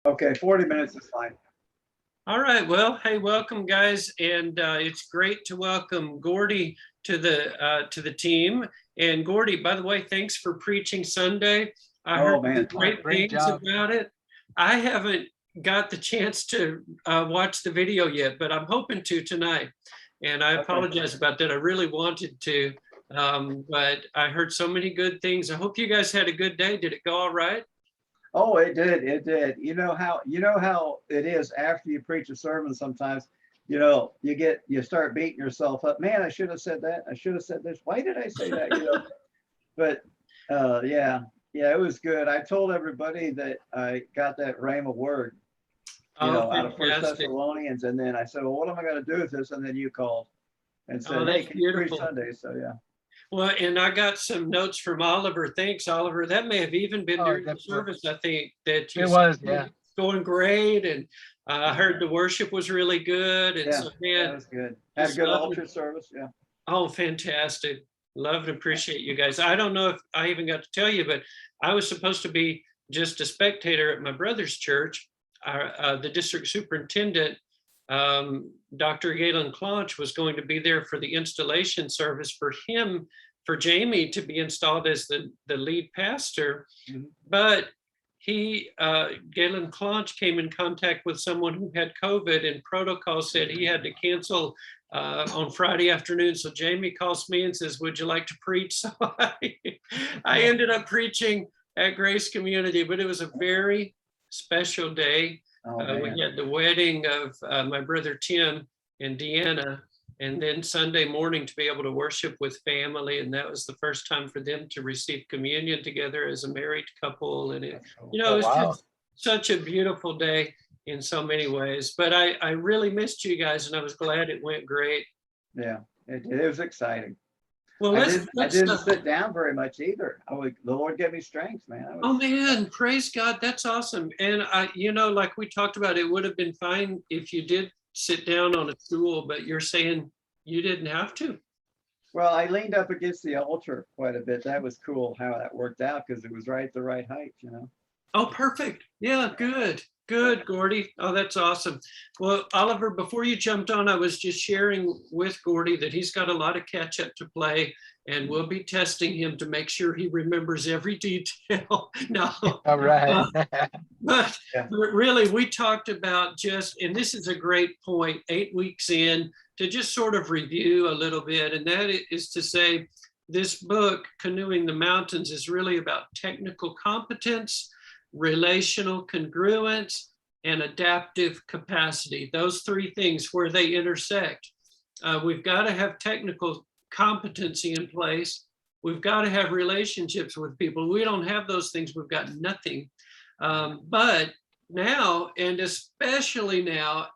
Okay, 40 minutes is fine. All right. Well, hey, welcome, guys, and it's great to welcome Gordy to the team. And Gordy, by the way, thanks for preaching Sunday. I Oh heard man, great Great things job. about it. I haven't got the chance to watch the video yet, but I'm hoping to tonight. And I Okay. apologize about that. I really wanted to, but I heard so many good things. I hope you guys had a good day. Did it go all right? Oh, it did. It did. You know how it is after you preach a sermon sometimes, you start beating yourself up. Man, I should have said that. I should have said this. Why did I say that? But yeah, yeah, it was good. I told everybody that I got that rhema word, Oh, out of First fantastic. Thessalonians, and then I said, well, what am I going to do with this? And then you called and Oh, said, hey, that's can you preach beautiful. Sunday? So yeah. Well, and I got some notes from Oliver. Thanks, Oliver. That may have even been Oh, during the that's what service, I think, that you it said was. Yeah. it's going great. And I heard the worship was really good. And Yeah, so, that man, was good. Had a just good love altar it. service. Yeah. Oh, fantastic. Love and appreciate you guys. I don't know if I even got to tell you, but I was supposed to be just a spectator at my brother's church. The district superintendent, Dr. Galen Claunch, was going to be there for the installation service for him, for Jamie to be installed as the lead pastor. Mhm. But Galen Claunch came in contact with someone who had COVID, and protocol said he had to cancel on Friday afternoon. So Jamie calls me and says, would you like to preach? So I ended up preaching at Grace Community, but it was a very special day. Oh We man. had the wedding of my brother Tim and Deanna, and then Sunday morning to be able to worship with family. And that was the first time for them to receive communion together as a married couple. And it Oh, was wow. just such a beautiful day in so many ways. But I really missed you guys, and I was glad it went great. Yeah, it was exciting. Well, I let's didn't I didn't sit down very much either. The Lord gave me strength, man. Oh man, praise God. That's awesome. And like we talked about, it would have been fine if you did sit down on a stool, but you're saying you didn't have to. Well, I leaned up against the altar quite a bit. That was cool how that worked out because it was right at the right height. Oh, perfect. Yeah, good. Good, Gordy. Oh, that's awesome. Well, Oliver, before you jumped on, I was just sharing with Gordy that he's got a lot of catch up to play, and we'll be testing him to make sure he remembers every detail. No. All right. But Yeah. really, we talked about and this is a great point, 8 weeks in, to just sort of review a little bit. And that is to say, this book, Canoeing the Mountains, is really about technical competence, relational congruence, and adaptive capacity. Those three things where they intersect. We've got to have technical competency in place. We've got to have relationships with people. We don't have those things, we've got nothing. But now, and especially now,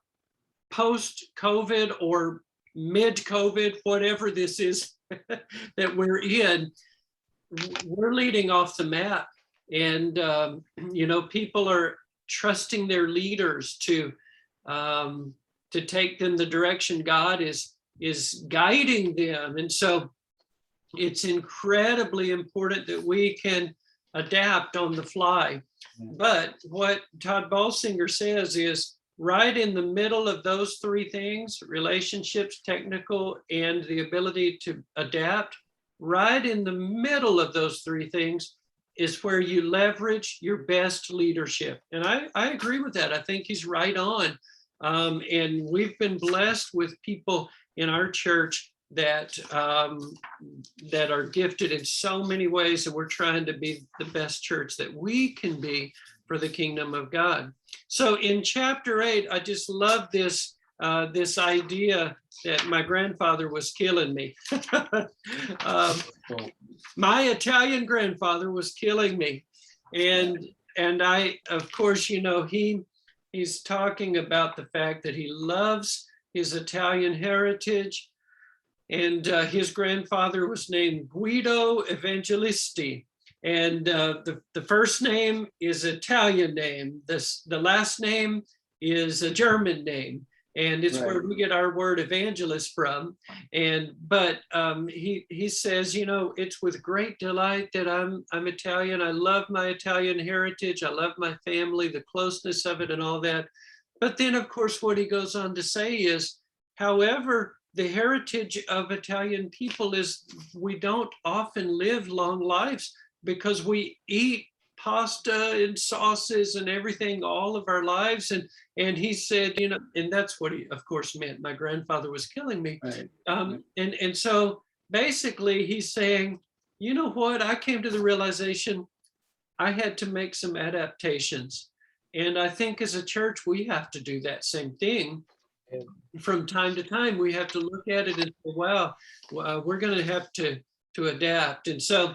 post-COVID or mid-COVID, whatever this is that we're in, we're leading off the map. And, people are trusting their leaders to take them the direction God is guiding them. And so it's incredibly important that we can adapt on the fly. But what Tod Bolsinger says is right in the middle of those three things, relationships, technical, and the ability to adapt, right in the middle of those three things is where you leverage your best leadership. And I agree with that. I think he's right on. And we've been blessed with people in our church that are gifted in so many ways, and we're trying to be the best church that we can be for the kingdom of God. So in chapter 8, I just love this idea that my grandfather was killing me. My Italian grandfather was killing me, and I, of course, he's talking about the fact that he loves his Italian heritage. And his grandfather was named Guido Evangelisti. And the first name is Italian name. The last name is a German name. and it's where Right. we get our word evangelist from. But he says, it's with great delight that I'm Italian. I love my Italian heritage. I love my family, the closeness of it, and all that. But then, of course, what he goes on to say is, however, the heritage of Italian people is we don't often live long lives because we eat pasta and sauces and everything all of our lives. And he said, and that's what he, of course, meant. My grandfather was killing me. Right. And so basically he's saying, you know what? I came to the realization I had to make some adaptations. And I think as a church, we have to do that same thing. From time to time, we have to look at it and say, wow, we're going to have to adapt. And so,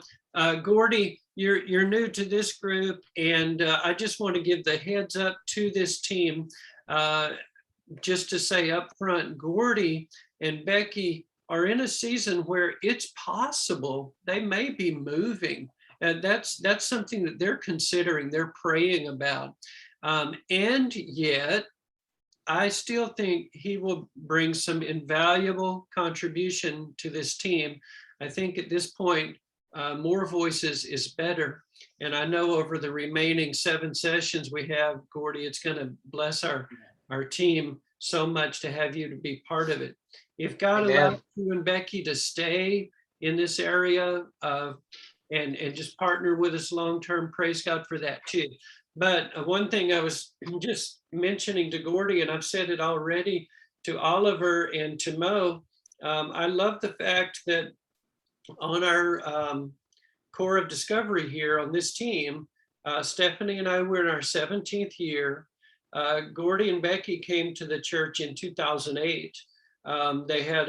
Gordy, you're new to this group, and I just want to give the heads up to this team, just to say up front, Gordy and Becky are in a season where it's possible they may be moving. And that's something that they're considering, they're praying about. And yet, I still think he will bring some invaluable contribution to this team. I think at this point, more voices is better. And I know over the remaining 7 sessions we have, Gordy, it's going to bless our team so much to have you to be part of it. If God allows you and Becky to stay in this area and just partner with us long-term, praise God for that too. But one thing I was just mentioning to Gordy, and I've said it already to Oliver and to Mo, I love the fact that on our core of discovery here on this team, Stephanie and I were in our 17th year. Gordy and Becky came to the church in 2008. They had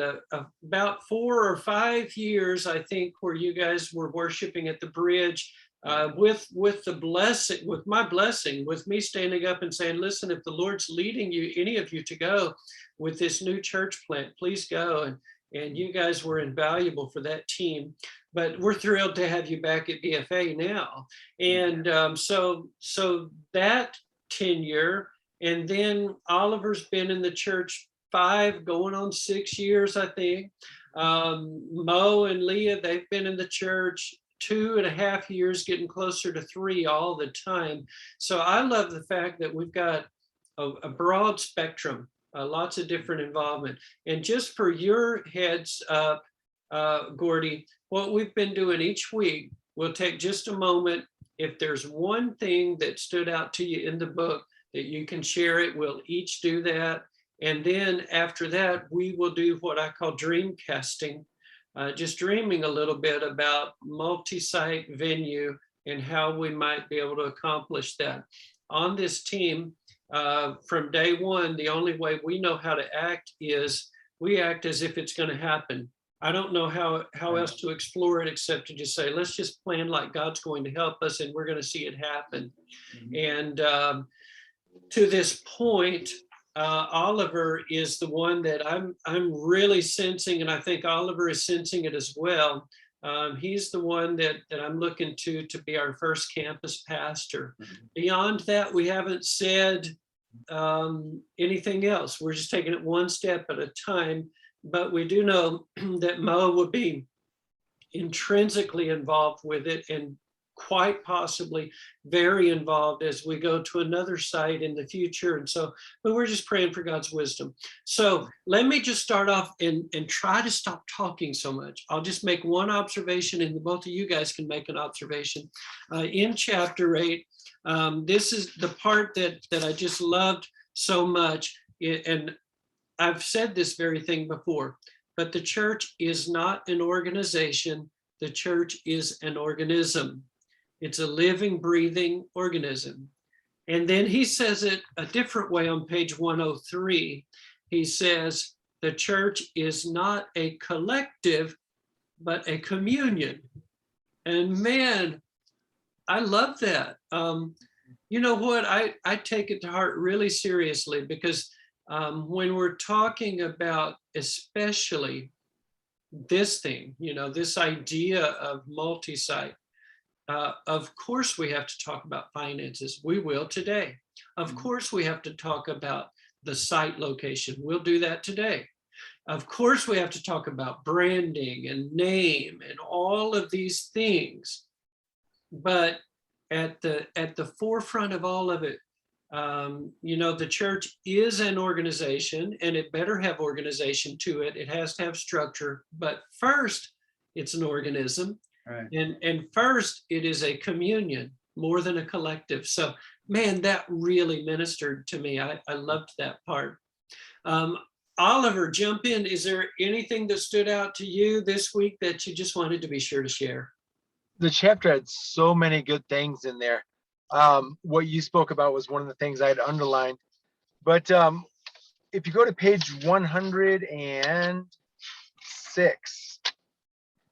about 4 or 5 years, I think, where you guys were worshiping at the bridge. With the blessing, with my blessing, with me standing up and saying, listen, if the Lord's leading you, any of you to go with this new church plant, please go. And you guys were invaluable for that team. But we're thrilled to have you back at DFA now. And so that tenure, and then Oliver's been in the church 5 going on 6 years, I think. Mo and Leah, they've been in the church 2.5 years, getting closer to 3 all the time. So I love the fact that we've got a broad spectrum, lots of different involvement. And just for your heads up, Gordy, what we've been doing each week, we'll take just a moment. If there's one thing that stood out to you in the book that you can share it, we'll each do that. And then after that, we will do what I call dream casting. Just dreaming a little bit about multi-site venue and how we might be able to accomplish that. On this team, from day one, the only way we know how to act is we act as if it's going to happen. I don't know how else to explore it except to just say, let's just plan like God's going to help us and we're going to see it happen. And to this point, Oliver is the one that I'm really sensing, and I think Oliver is sensing it as well. He's the one that I'm looking to be our first campus pastor. Beyond that, we haven't said anything else. We're just taking it one step at a time. But we do know that Mo will be intrinsically involved with it and quite possibly very involved as we go to another site in the future. And so, but we're just praying for God's wisdom. So let me just start off and try to stop talking so much. I'll just make one observation and both of you guys can make an observation. In chapter 8, this is the part that I just loved so much. And I've said this very thing before, but the church is not an organization. The church is an organism. It's a living, breathing organism. And then he says it a different way on page 103. He says, the church is not a collective, but a communion. And man, I love that. You know what? I take it to heart really seriously because when we're talking about especially this thing, this idea of multi-site, of course we have to talk about finances. We will today. Of course we have to talk about the site location. We'll do that today. Of course, we have to talk about branding and name and all of these things. But at the forefront of all of it, the church is an organization, and it better have organization to it. It has to have structure. But first, it's an organism. Right. And first, it is a communion more than a collective. So, man, that really ministered to me. I loved that part. Oliver, jump in. Is there anything that stood out to you this week that you just wanted to be sure to share? The chapter had so many good things in there. What you spoke about was one of the things I had underlined. But if you go to page 106,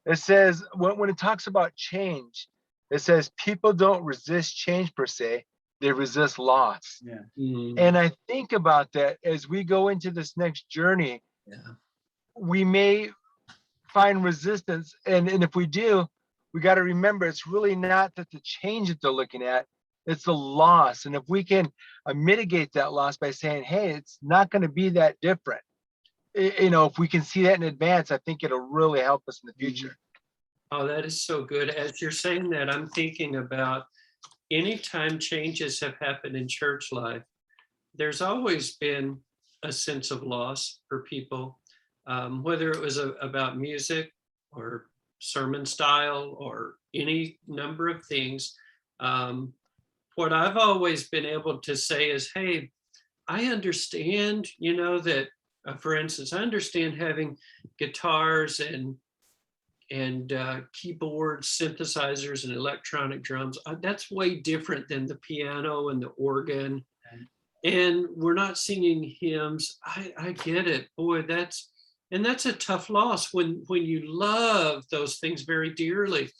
it says, when it talks about change, it says people don't resist change per se, they resist loss. Yeah. Mm, And I think about that as we go into this next journey, yeah. we may find resistance. And if we do, we got to remember it's really not that the change that they're looking at, it's the loss. And if we can mitigate that loss by saying, hey, it's not going to be that different. If we can see that in advance, I think it'll really help us in the future. Oh, that is so good. As you're saying that, I'm thinking about anytime changes have happened in church life, there's always been a sense of loss for people, whether it was about music or sermon style or any number of things. What I've always been able to say is, hey, I understand, that, for instance, I understand having guitars and keyboards, synthesizers, and electronic drums. That's way different than the piano and the organ. And we're not singing hymns. I get it. Boy, that's a tough loss when you love those things very dearly.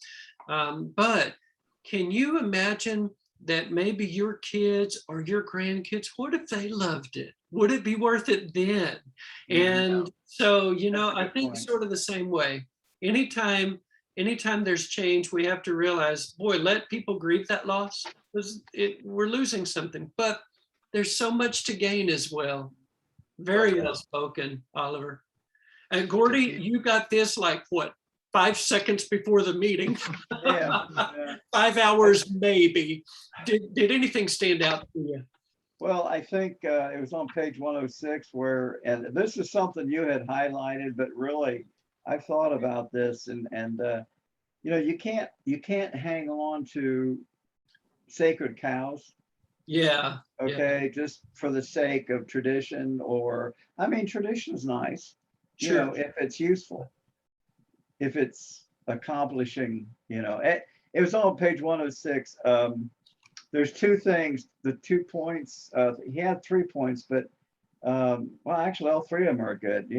But can you imagine that maybe your kids or your grandkids, what if they loved it? Would it be worth it then? And so, I think sort of the same way. Anytime there's change, we have to realize, boy, let people grieve that loss. We're losing something, but there's so much to gain as well. Very well spoken, Oliver. And Gordy, you got this like what, 5 seconds before the meeting? Yeah. 5 hours maybe. Did anything stand out to you? Well, I think it was on page 106 and this is something you had highlighted, but really I've thought about this and you can't hang on to sacred cows. Yeah. Okay. Just for the sake of tradition tradition is nice. Sure. If it's useful, if it's accomplishing, it was on page 106. There's 2 things, the 2 points, he had 3 points, but actually all 3 of them are good.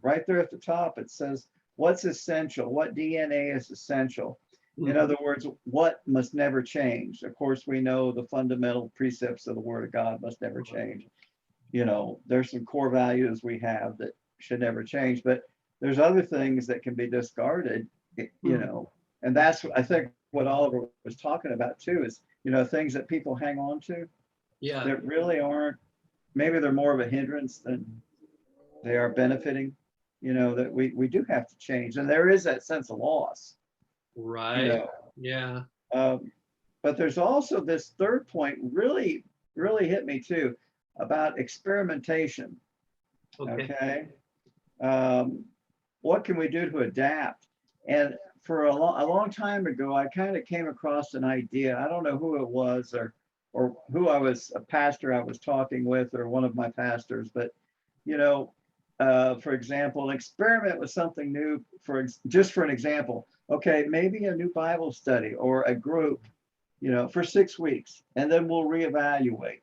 Right there at the top, it says, what's essential? What DNA is essential? In other words, what must never change? Of course, we know the fundamental precepts of the Word of God must never change. There's some core values we have that should never change, but there's other things that can be discarded, and that's, I think, what Oliver was talking about too, is, things that people hang on to that really aren't, maybe they're more of a hindrance than they are benefiting, that we do have to change. And there is that sense of loss. Right. Yeah. But there's also this 3rd point really, really hit me too, about experimentation. Okay. What can we do to adapt? And for a long time ago, I kind of came across an idea. I don't know who it was or who a pastor I was talking with, or one of my pastors, but for example, an experiment with something new, just for an example. Okay, maybe a new Bible study or a group, for 6 weeks, and then we'll reevaluate.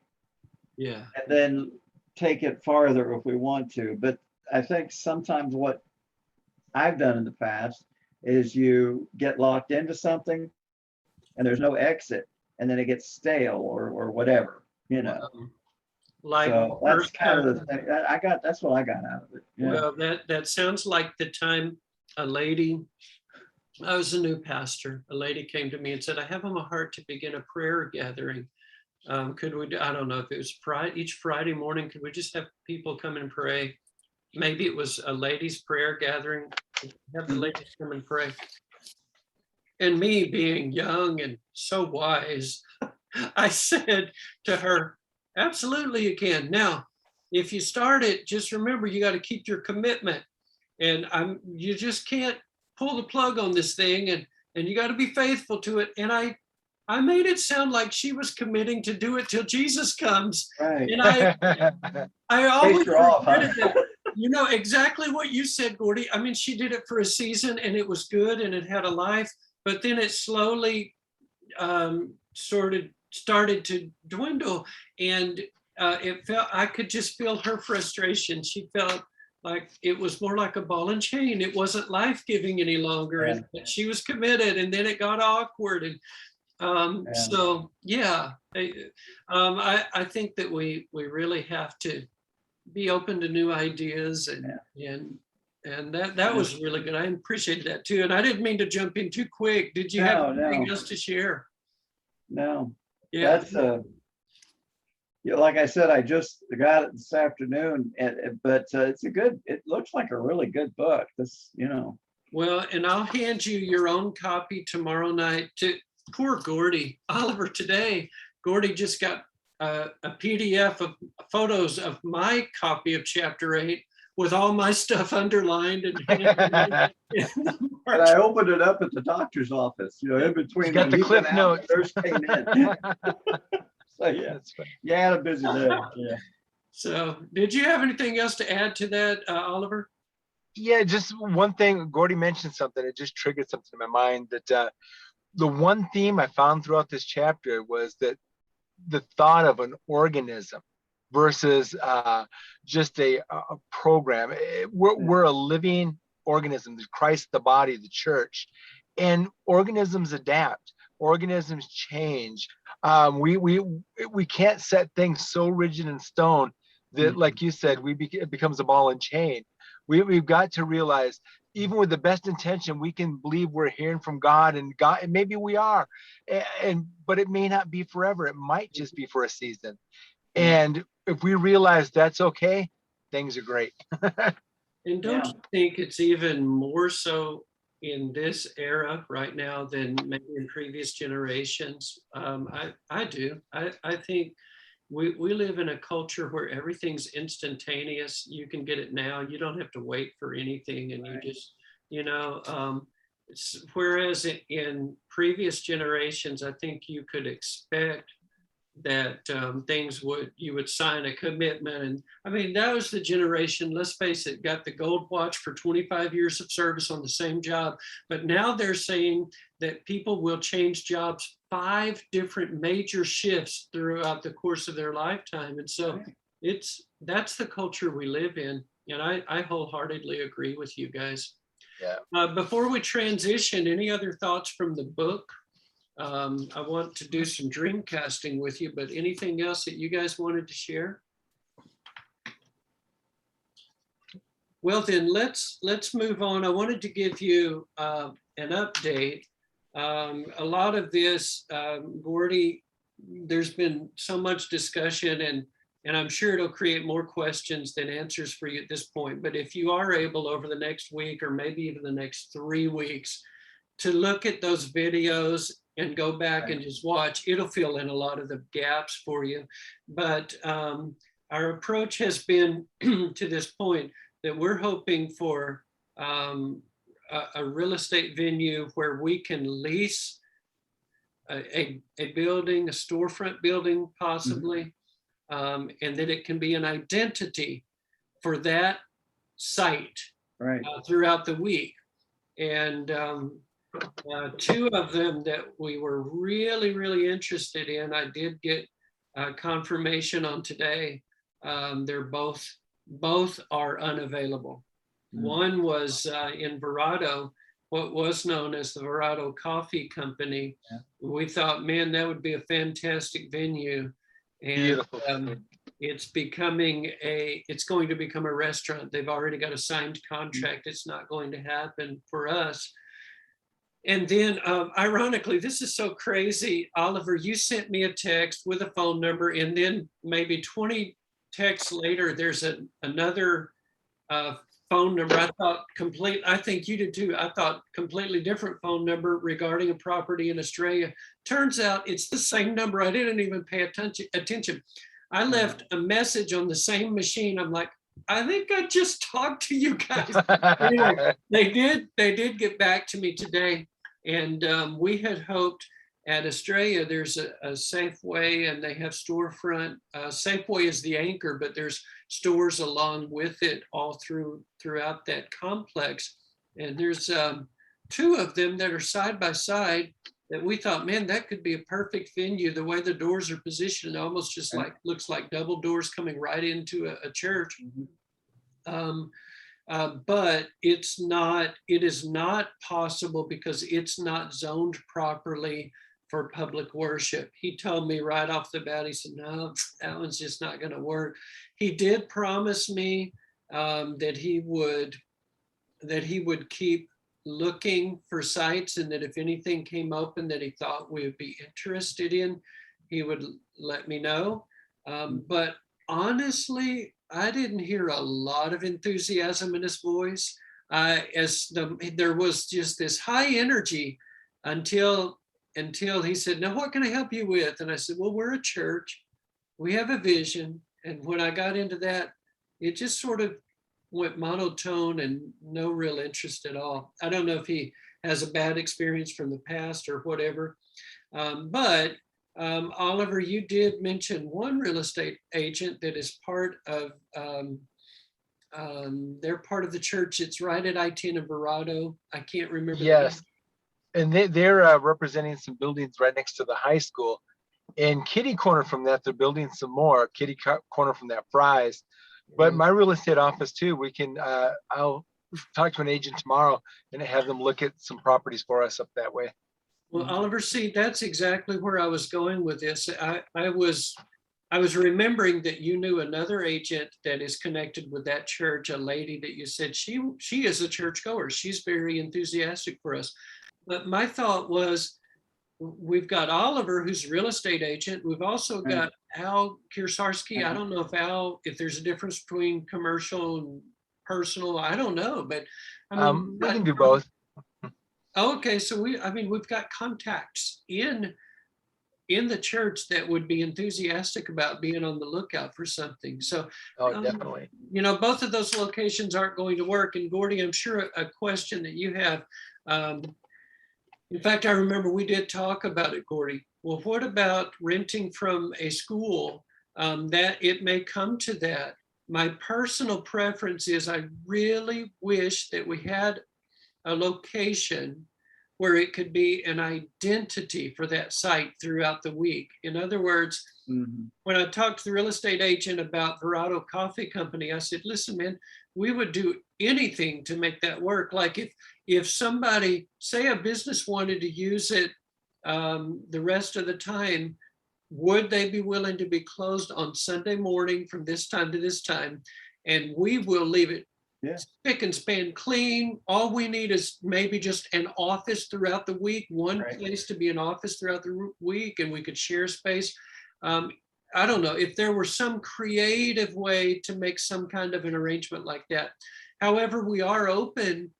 Yeah. And then take it farther if we want to. But I think sometimes what I've done in the past is you get locked into something and there's no exit, and then it gets stale or whatever, Like, so that's kind of the thing that's what I got out of it. Well, that sounds like the time I was a new pastor. A lady came to me and said, I have on my heart to begin a prayer gathering Could we, I don't know if it was each Friday morning, could we just have people come and pray? Maybe it was a ladies' prayer gathering, have the ladies come and pray. And me being young and so wise, I said to her, absolutely you can. Now, if you start it, just remember you got to keep your commitment. And you just can't pull the plug on this thing, and you got to be faithful to it. And I made it sound like she was committing to do it till Jesus comes. Right. And I always Her off, huh? regretted that. You know exactly what you said, Gordy. I mean, she did it for a season and it was good and it had a life, but then it slowly started to dwindle, and I could just feel her frustration. She felt like it was more like a ball and chain. It wasn't life-giving any longer, and she was committed, and then it got awkward. And so, yeah, I think that we really have to be open to new ideas, and that was really good. I appreciated that too. And I didn't mean to jump in too quick. Did you have anything else to share? No. Yeah. That's like I said, I just got it this afternoon, but it looks like a really good book. This, Well, and I'll hand you your own copy tomorrow night. To poor Gordy, Oliver today, Gordy just got a PDF of photos of my copy of chapter 8 with all my stuff underlined. And I opened it up at the doctor's office, in between. You got the cliff notes. The nurse came in. So yeah, I had a busy day. Yeah. So did you have anything else to add to that, Oliver? Yeah, just one thing. Gordy mentioned something. It just triggered something in my mind that the one theme I found throughout this chapter was that the thought of an organism versus just a program. We're a living organism, Christ, the body, the church, and organisms adapt. Organisms change. We can't set things so rigid in stone that, like you said, it becomes a ball and chain. We've got to realize, even with the best intention, we can believe we're hearing from God, and maybe we are, but it may not be forever. It might just be for a season. And if we realize that's okay, things are great. And don't you think it's even more so in this era right now than maybe in previous generations? I do. I think we live in a culture where everything's instantaneous. You can get it now. You don't have to wait for anything, and you just, whereas in previous generations, I think you could expect that you would sign a commitment. And I mean, that was the generation, let's face it, got the gold watch for 25 years of service on the same job. But now they're saying that people will change jobs 5 different major shifts throughout the course of their lifetime. And so that's the culture we live in. And I wholeheartedly agree with you guys. Yeah. Before we transition, any other thoughts from the book? I want to do some dream casting with you, but anything else that you guys wanted to share? Well, then let's move on. I wanted to give you an update. A lot of this, Gordy, there's been so much discussion, and I'm sure it'll create more questions than answers for you at this point. But if you are able over the next week, or maybe even the next 3 weeks, to look at those videos and go back and just watch, it'll fill in a lot of the gaps for you. But our approach has been to this point that we're hoping for a real estate venue where we can lease a building, a storefront building possibly, and that it can be an identity for that site throughout the week. And 2 of them that we were really, really interested in, I did get confirmation on today. They're both are unavailable. One was in Verrado, what was known as the Verrado Coffee Company. We thought, man, that would be a fantastic venue. And it's going to become a restaurant. They've already got a signed contract. It's not going to happen for us. And then ironically, this is so crazy, Oliver, you sent me a text with a phone number, and then maybe 20 texts later, there's another phone number. I think you did too. I thought completely different phone number regarding a property in Australia. Turns out it's the same number. I didn't even pay attention. I left a message on the same machine. I'm like, I think I just talked to you guys. Anyway, they did get back to me today, and we had hoped at Australia there's a Safeway, and they have storefront. Safeway is the anchor, but there's stores along with it all throughout that complex, and there's 2 of them that are side by side that we thought, man, that could be a perfect venue. The way the doors are positioned, almost just like looks like double doors coming right into a church. But it is not possible because it's not zoned properly for public worship. He told me right off the bat, he said, no, that one's just not going to work. He did promise me that he would keep looking for sites, and that if anything came open that he thought we would be interested in, he would let me know. But honestly, I didn't hear a lot of enthusiasm in his voice. There was just this high energy until he said, now what can I help you with? And I said, well, we're a church, we have a vision. And when I got into that, it just sort of went monotone and no real interest at all. I don't know if he has a bad experience from the past or whatever. But Oliver, you did mention one real estate agent that is part of, they're part of the church. It's right at I-10 in Verrado. I can't remember. Yes. And they're representing some buildings right next to the high school. And kitty corner from that, they're building some more, kitty corner from that Fry's. But my real estate office too, we can, I'll talk to an agent tomorrow and have them look at some properties for us up that way. Well, Oliver, see, that's exactly where I was going with this. I was remembering that you knew another agent that is connected with that church, a lady that you said she is a churchgoer. She's very enthusiastic for us. But my thought was, we've got Oliver, who's a real estate agent. We've also got Al Kiersarski. I don't know if there's a difference between commercial and personal. I don't know, but I mean, we can do both. Okay, so we've got contacts in the church that would be enthusiastic about being on the lookout for something. So, definitely. Both of those locations aren't going to work. And Gordy, I'm sure a question that you have. In fact, I remember we did talk about it, Gordy. Well, what about renting from a school? That it may come to that. My personal preference is I really wish that we had a location where it could be an identity for that site throughout the week. In other words, when I talked to the real estate agent about Verrado Coffee Company, I said, listen, man, we would do anything to make that work. Like if somebody, say a business wanted to use it the rest of the time, would they be willing to be closed on Sunday morning from this time to this time? And we will leave it spick and span clean. All we need is maybe just an office throughout the week, one place to be an office throughout the week, and we could share space. I don't know if there were some creative way to make some kind of an arrangement like that. However, we are open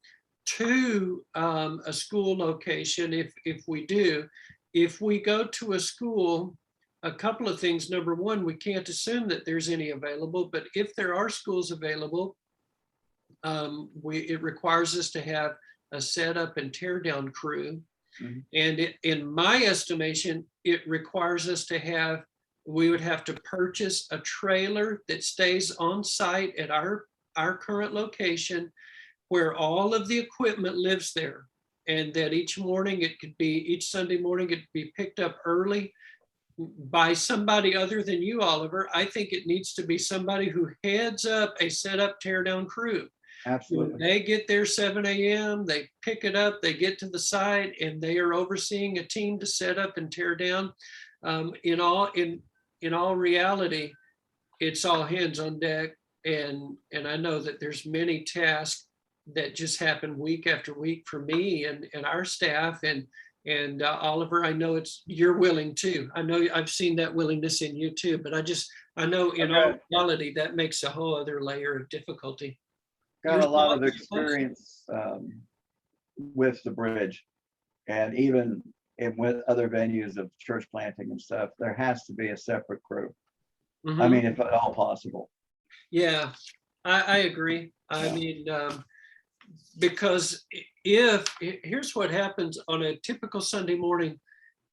to a school location if we do. If we go to a school, a couple of things. Number one, we can't assume that there's any available, but if there are schools available, it requires us to have a setup and tear down crew. And in my estimation, it requires us to we would have to purchase a trailer that stays on site at our current location where all of the equipment lives there. And that each Sunday morning, it could be picked up early by somebody other than you, Oliver. I think it needs to be somebody who heads up a setup tear down crew. Absolutely. When they get there 7 a.m., they pick it up, they get to the site, and they are overseeing a team to set up and tear down. In all reality, it's all hands on deck. And I know that there's many tasks that just happen week after week for me and our staff and Oliver, I know you're willing too. I know I've seen that willingness in you too, but I know in all reality that makes a whole other layer of difficulty. Got a lot of experience with the bridge, and even with other venues of church planting and stuff. There has to be a separate crew. Mm-hmm. I mean, if at all possible. Yeah, I agree. I mean, because here's what happens on a typical Sunday morning,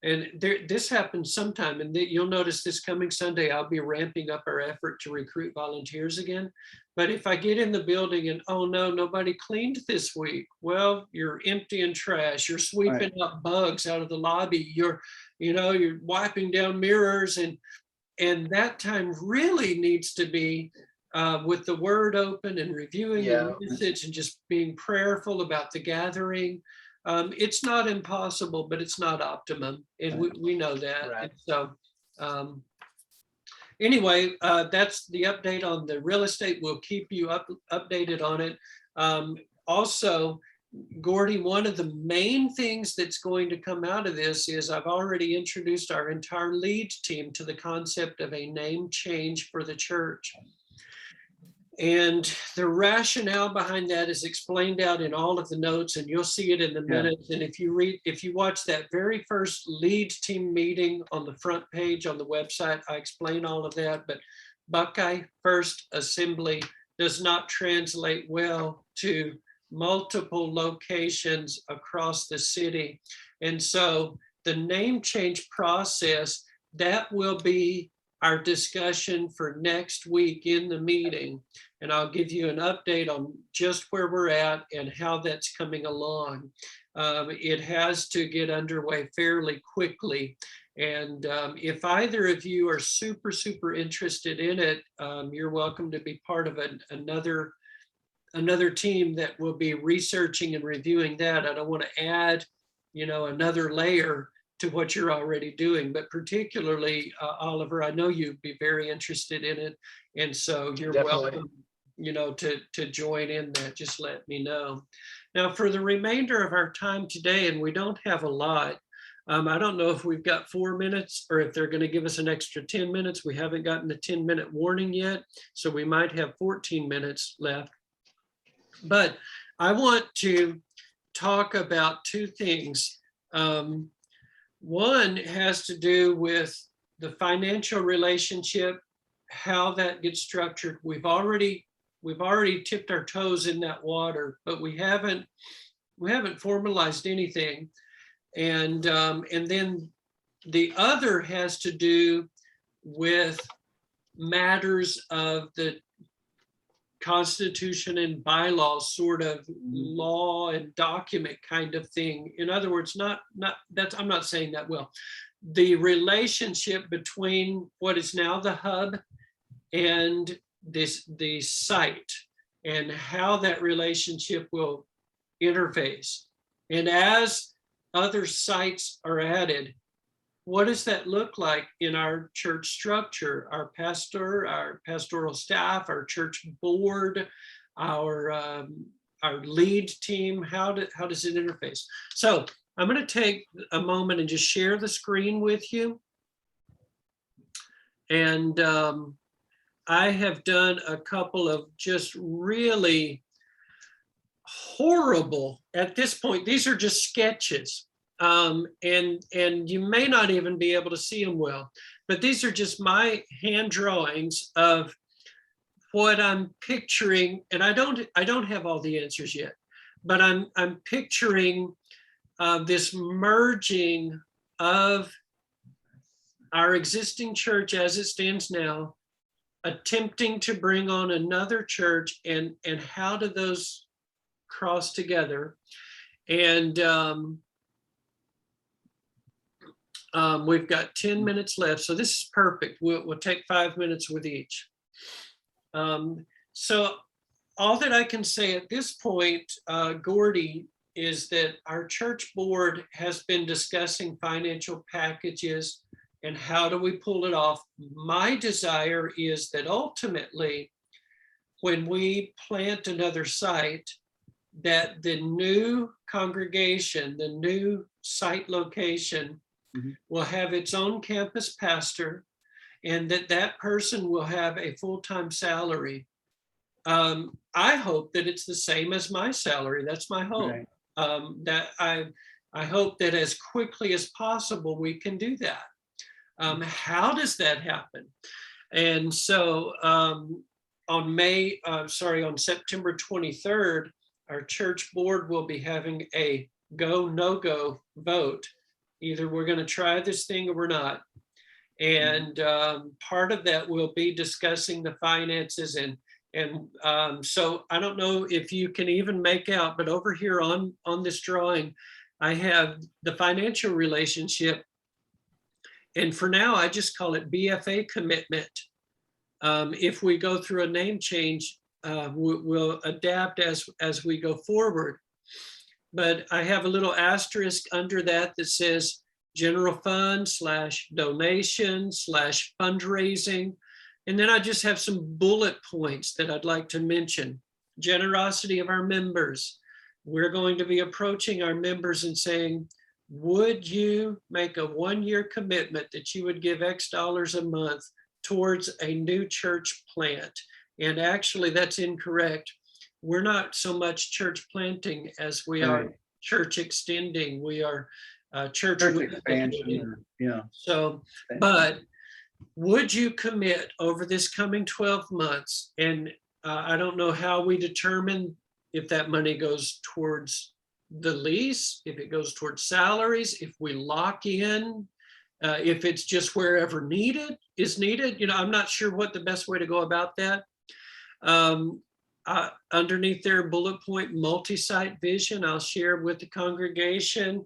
and this happens sometime, and you'll notice this coming Sunday, I'll be ramping up our effort to recruit volunteers again. But if I get in the building and, oh no, nobody cleaned this week. Well, you're emptying trash, you're sweeping up bugs out of the lobby, you're wiping down mirrors, and that time really needs to be with the word open and reviewing the message and just being prayerful about the gathering. It's not impossible, but it's not optimum. And we know that. Right. And so anyway, that's the update on the real estate. We'll keep you updated on it. Also, Gordy, one of the main things that's going to come out of this is I've already introduced our entire lead team to the concept of a name change for the church. And the rationale behind that is explained out in all of the notes, and you'll see it in the minutes. And if you watch that very first lead team meeting on the front page on the website, I explain all of that. But Buckeye First Assembly does not translate well to multiple locations across the city. And so the name change process, that will be our discussion for next week in the meeting. And I'll give you an update on just where we're at and how that's coming along. It has to get underway fairly quickly. And if either of you are super, super interested in it, you're welcome to be part of another team that will be researching and reviewing that. I don't want to add, another layer to what you're already doing, but particularly Oliver, I know you'd be very interested in it. And so you're welcome, to join in that. Just let me know. Now for the remainder of our time today, and we don't have a lot, I don't know if we've got 4 minutes or if they're going to give us an extra 10 minutes. We haven't gotten the 10-minute warning yet, so we might have 14 minutes left. But I want to talk about two things. One has to do with the financial relationship, how that gets structured. We've already tipped our toes in that water, but we haven't formalized anything. And then the other has to do with matters of the Constitution and bylaws, sort of law and document kind of thing. In other words, I'm not saying that well. The relationship between what is now the hub and the site, and how that relationship will interface. And as other sites are added, what does that look like in our church structure, our pastor, our pastoral staff, our church board, our lead team? How does it interface? So I'm going to take a moment and just share the screen with you. And I have done a couple of just really horrible, at this point, these are just sketches. And you may not even be able to see them well, but these are just my hand drawings of what I'm picturing. And I don't have all the answers yet, but I'm picturing this merging of our existing church as it stands now, attempting to bring on another church, and how do those cross together. And we've got 10 minutes left, so this is perfect. We'll take 5 minutes with each. So all that I can say at this point, Gordy, is that our church board has been discussing financial packages and how do we pull it off. My desire is that ultimately, when we plant another site, that the new congregation, the new site location Mhm. will have its own campus pastor, and that that person will have a full-time salary. I hope that it's the same as my salary. That's my hope. Right. That I hope that as quickly as possible we can do that. How does that happen? And so on September 23rd, our church board will be having a go, no go vote. Either we're going to try this thing or we're not. And part of that will be discussing the finances and so I don't know if you can even make out, but over here on this drawing, I have the financial relationship. And for now, I just call it BFA commitment. If we go through a name change, we'll adapt as we go forward. But I have a little asterisk under that that says general fund / donation / fundraising. And then I just have some bullet points that I'd like to mention. Generosity of our members. We're going to be approaching our members and saying, would you make a 1-year commitment that you would give X dollars a month towards a new church plant? And actually that's incorrect. We're not so much church planting as we are church extending. We are church expansion. Yeah. So, but would you commit over this coming 12 months? And I don't know how we determine if that money goes towards the lease, if it goes towards salaries, if we lock in, if it's just wherever is needed. You know, I'm not sure what the best way to go about that. Underneath their bullet point, multi-site vision, I'll share with the congregation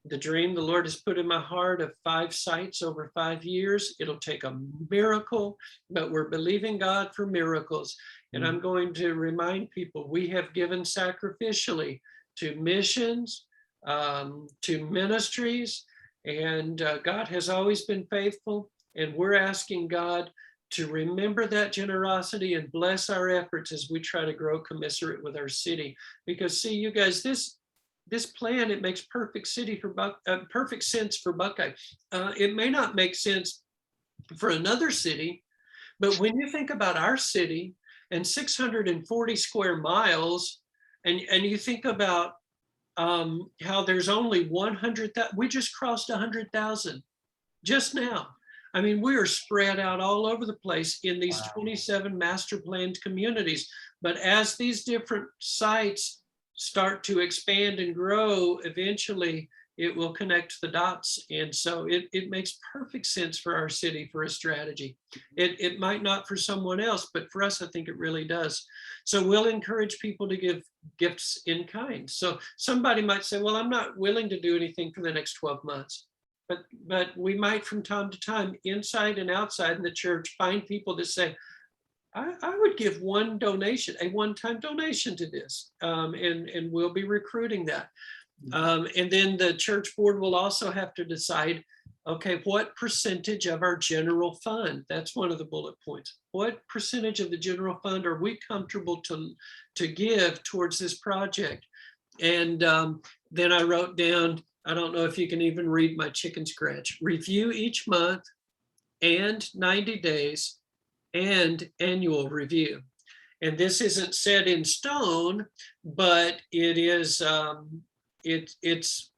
the dream the Lord has put in my heart of 5 sites over 5 years. It'll take a miracle, but we're believing God for miracles. And I'm going to remind people we have given sacrificially to missions, to ministries, and God has always been faithful. And we're asking God to remember that generosity and bless our efforts as we try to grow commensurate with our city. Because see, you guys, this plan, it makes perfect sense for Buckeye. It may not make sense for another city, but when you think about our city and 640 square miles, and you think about how there's only 100,000, we just crossed 100,000 just now. I mean, we are spread out all over the place in these 27 master planned communities. But as these different sites start to expand and grow, eventually it will connect the dots. And so it makes perfect sense for our city for a strategy. It might not for someone else, but for us, I think it really does. So we'll encourage people to give gifts in kind. So somebody might say, well, I'm not willing to do anything for the next 12 months. But we might from time to time, inside and outside in the church, find people that say, I would give one donation, a one-time donation to this, and we'll be recruiting that. And then the church board will also have to decide, okay, what percentage of our general fund? That's one of the bullet points. What percentage of the general fund are we comfortable to give towards this project? And then I wrote down, I don't know if you can even read my chicken scratch, review each month and 90 days and annual review. And this isn't set in stone, but it is, it's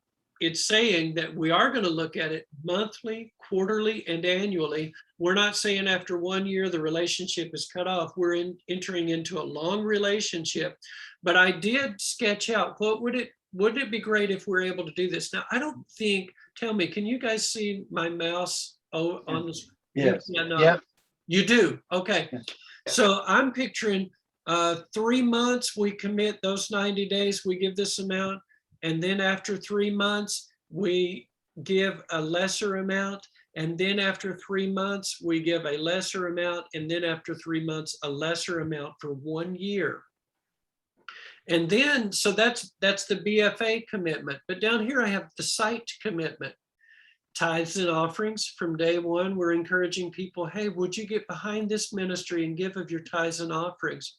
saying that we are going to look at it monthly, quarterly, and annually. We're not saying after 1 year the relationship is cut off. We're entering into a long relationship. But I did sketch out wouldn't it be great if we're able to do this? Now, I don't think, tell me, can you guys see my mouse on the screen? Yes. Yeah, no. Yep. You do, okay. Yeah. So I'm picturing 3 months, we commit those 90 days, we give this amount. And then after 3 months, we give a lesser amount. And then after 3 months, we give a lesser amount. And then after 3 months, a lesser amount for 1 year. And then, so that's the BFA commitment. But down here, I have the site commitment. Tithes and offerings from day one. We're encouraging people, hey, would you get behind this ministry and give of your tithes and offerings?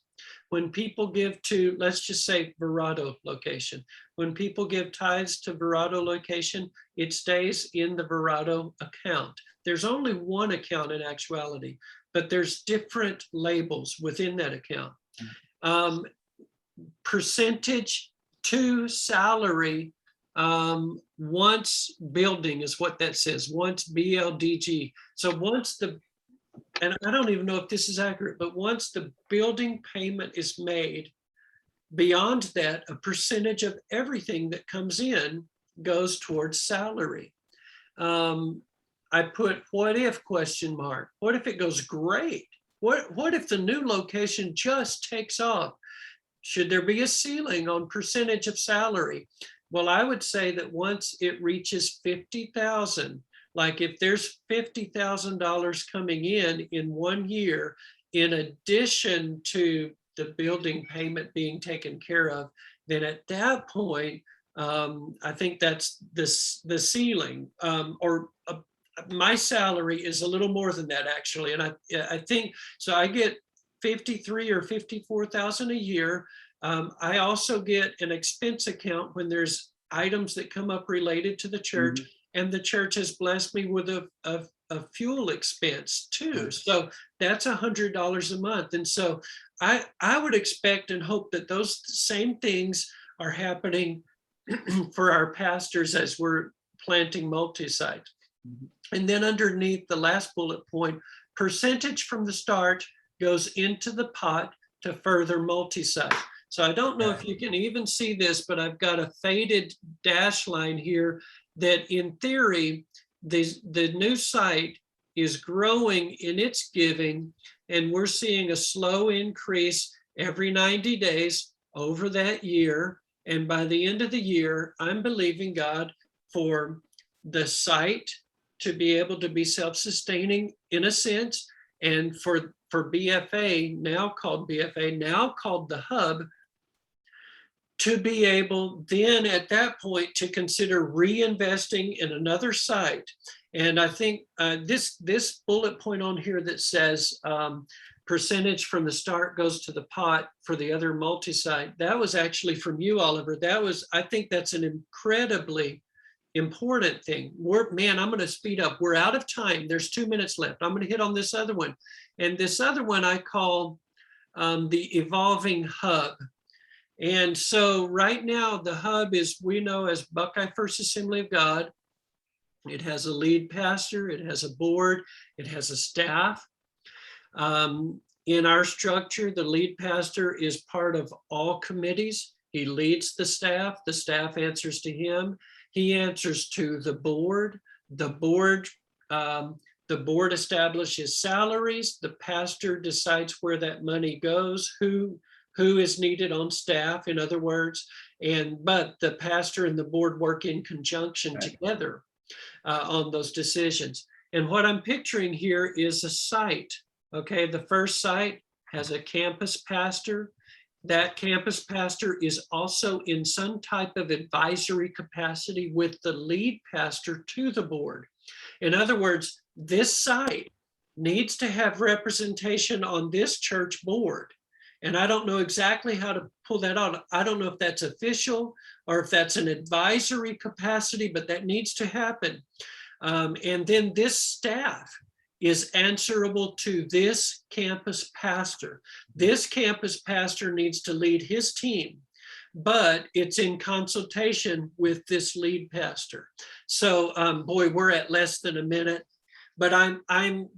When people give to, let's just say Verado location, when people give tithes to Verado location, it stays in the Verado account. There's only one account in actuality, but there's different labels within that account. Percentage to salary, once building is what that says, once BLDG. So once the, and I don't even know if this is accurate, but once the building payment is made, beyond that, a percentage of everything that comes in goes towards salary. I put what if question mark. What if it goes great? What if the new location just takes off? Should there be a ceiling on percentage of salary? Well, I would say that once it reaches 50,000, like if there's $50,000 coming in 1 year, in addition to the building payment being taken care of, then at that point, I think that's the ceiling, my salary is a little more than that actually. And I think, so I get 53 or 54,000 a year. I also get an expense account when there's items that come up related to the church, and the church has blessed me with a fuel expense too. So that's $100 a month. And so I would expect and hope that those same things are happening for our pastors as we're planting multi-site. And then underneath the last bullet point, percentage from the start goes into the pot to further multi-site. So I don't know if you can even see this, but I've got a faded dash line here that in theory, the new site is growing in its giving, and we're seeing a slow increase every 90 days over that year. And by the end of the year, I'm believing God for the site to be able to be self-sustaining in a sense, and for BFA, now called BFA, now called the Hub, to be able then at that point to consider reinvesting in another site. And I think this bullet point on here that says percentage from the start goes to the pot for the other multi-site, that was actually from you, Oliver. I think that's an incredibly important thing. I'm going to speed up. We're out of time. There's 2 minutes left. I'm going to hit on this other one. And this other one I call the evolving hub. And so right now the hub is, we know as Buckeye First Assembly of God. It has a lead pastor, it has a board, it has a staff. In our structure, the lead pastor is part of all committees. He leads the staff answers to him. He answers to the board. The board establishes salaries. The pastor decides where that money goes, who is needed on staff, in other words, but the pastor and the board work in conjunction together on those decisions. And what I'm picturing here is a site. Okay, the first site has a campus pastor. That campus pastor is also in some type of advisory capacity with the lead pastor to the board. In other words, this site needs to have representation on this church board. And I don't know exactly how to pull that out. I don't know if that's official or if that's an advisory capacity, but that needs to happen. And then this staff is answerable to this campus pastor. This campus pastor needs to lead his team, but it's in consultation with this lead pastor. So boy, we're at less than a minute, but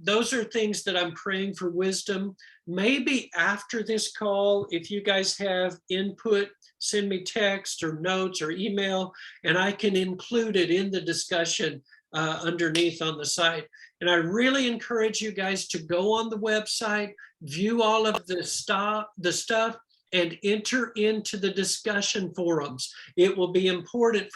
those are things that I'm praying for wisdom. Maybe after this call, if you guys have input, send me text or notes or email, and I can include it in the discussion underneath on the site. And I really encourage you guys to go on the website, view all of the stuff, and enter into the discussion forums. It will be important